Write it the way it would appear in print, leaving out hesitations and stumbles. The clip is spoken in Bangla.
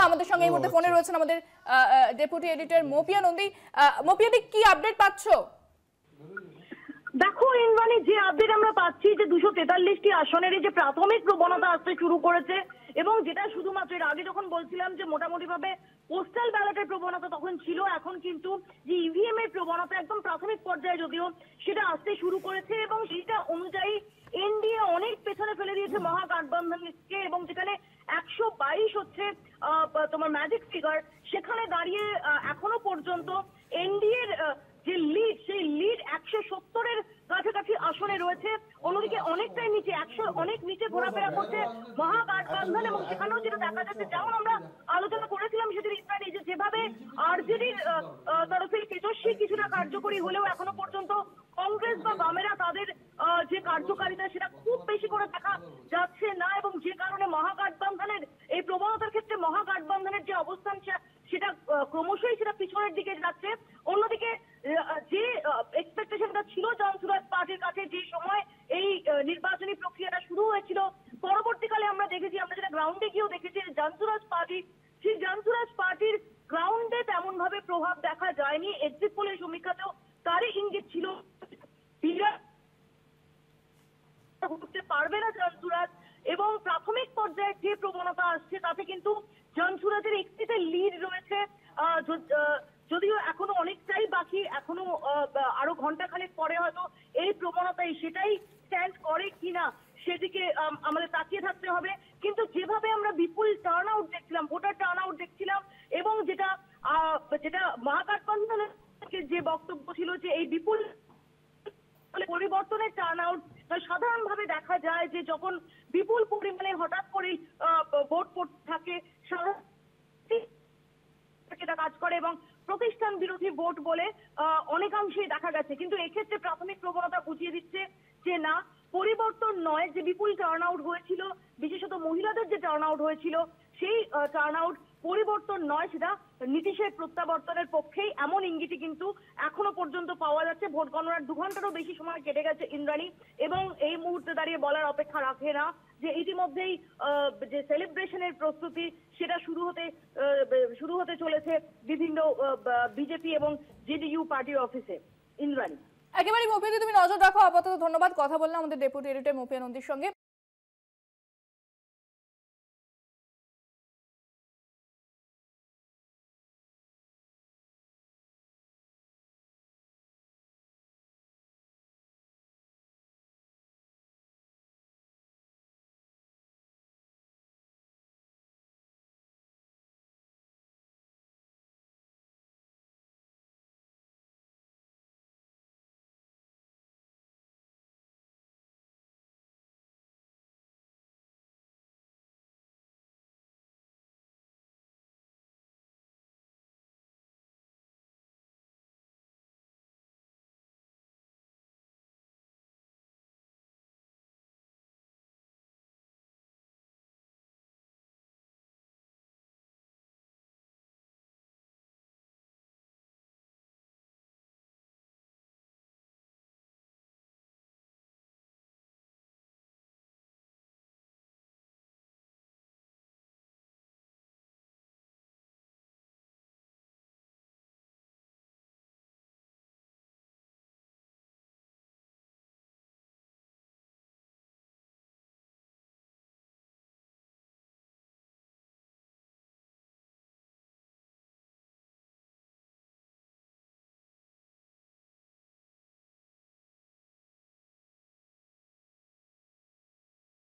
আমাদের সঙ্গে এই মুহূর্তে ফোনে রয়েছেন আমাদের ডেপুটি এডিটর মপিয়া নন্দী। মপিয়া, কি আপডেট পাচ্ছো? দেখো ইন্দ্রাণী, যে আপডেট আমরা পাচ্ছি যে 243টি আসনের যে প্রাথমিক প্রবণতা আসতে শুরু করেছে, এবং যেটা শুধুমাত্র এর আগে যখন বলছিলাম যে মোটামুটি ভাবে পোস্টাল ব্যালটের প্রবণতা তখন ছিল, এখন কিন্তু যে ইভিএম এর প্রবণতা একদম প্রাথমিক পর্যায়ে যদিও সেটা আসতে শুরু করেছে, এবং সেটা অনুযায়ী এনডিএ অনেক পেছনে ফেলে দিয়েছে মহাগঠবন্ধনকে, এবং যেখানে 122 হচ্ছে তোমার ম্যাজিক ফিগার, সেখানে দাঁড়িয়ে এখনো পর্যন্ত এনডিএর যে লিড, সেই লিড 170-এর কাছাকাছি আসনে রয়েছে। অন্যদিকে অনেকটাই নিচে, 100 অনেক নিচে ঘোরাফেরা করছে মহাগঠবন্ধন, এবং সেখানেও যেটা দেখা যাচ্ছে, যেমন আমরা আলোচনা করেছিলাম সেদিন ইসরায়েল, যে যেভাবে আরজেডির তরফে তেজস্বী কিছুটা কার্যকরী হলেও এখনো পর্যন্ত কংগ্রেস বা বামেরা তাদের যে কার্যকারিতা সেটা খুব বেশি করে দেখা যাচ্ছে না, এবং যে কারণে মহাগঠবন্ধনের এই প্রবণতার ক্ষেত্রে মহাগঠবন্ধনের যে অবস্থান সেটা ক্রমশই সেটা পিছনের দিকে যাচ্ছে। অন্যদিকে যে এক্সপেকটেশনটা ছিল জনসুরাজ পার্টির কাছে যে সময় এই নির্বাচনী প্রক্রিয়াটা শুরু হয়েছিল, পরবর্তীকালে আমরা দেখেছি, আমরা যেটা গ্রাউন্ডে গিয়েও দেখেছি, জনসুরাজ পার্টি, সেই জনসুরাজ পার্টির গ্রাউন্ডে তেমন ভাবে প্রভাব দেখা যায়নি। এক্সিট পোলের সমীক্ষাতেও তারই ইঙ্গিত ছিল করতে পারবে না জনসুরাজ, এবং প্রাথমিক পর্যায়ে যে প্রবণতা আসছে তাতে কিন্তু জনসুরাজের একটিতে লিড রয়েছে, যদিও এখনো অনেকটাই বাকি, এখনো আরো ঘন্টাখানেক পরে হয়তো এই প্রবণতায় সেটাই স্ট্যান্ড করে কিনা সেদিকে আমাদের তাকিয়ে থাকতে হবে। কিন্তু যেভাবে আমরা বিপুল টার্ন আউট দেখছিলাম, ভোটার টার্ন আউট দেখছিলাম, এবং যেটা মহাগঠবন্ধনের যে বক্তব্য ছিল যে এই বিপুল পরিবর্তনের টার্ন আউট, সাধারণভাবে দেখা যায় যে যখন বিপুল পরিমাণে হঠাৎ করেই ভোট পড়তে থাকে সেটা কাজ করে, এবং প্রতিষ্ঠান বিরোধী ভোট বলে অনেকাংশেই দেখা গেছে। কিন্তু এক্ষেত্রে প্রাথমিক প্রবণতা বুঝিয়ে দিচ্ছে যে না, পরিবর্তন নয়, যে বিপুল টার্ন আউট হয়েছিল, বিশেষত মহিলাদের যে টার্ন আউট হয়েছিল, সেই টার্ন আউট পরিবর্তন নয়, সেটা নীতিশের প্রত্যাবর্তনের পক্ষেই, এমন ইঙ্গিতই কিন্তু এখনো পর্যন্ত পাওয়া যাচ্ছে। ভোট গণনার 2 ঘন্টারও বেশি সময় কেটে গেছে ইন্দ্রাণী, এবং এই মুহূর্তে দাঁড়িয়ে বলার অপেক্ষা রাখে না যে ইতিমধ্যেই যে সেলিব্রেশনের প্রস্তুতি সেটা শুরু হতে চলেছে বিভিন্ন বিজেপি এবং জেডিইউ পার্টির অফিসে। ইন্দ্রাণী, একেবারে মপিয়া, তুমি নজর রাখো আপাতত। ধন্যবাদ। কথা বললাম আমাদের ডেপুটি এডিটর মপিয়া নন্দীর সঙ্গে।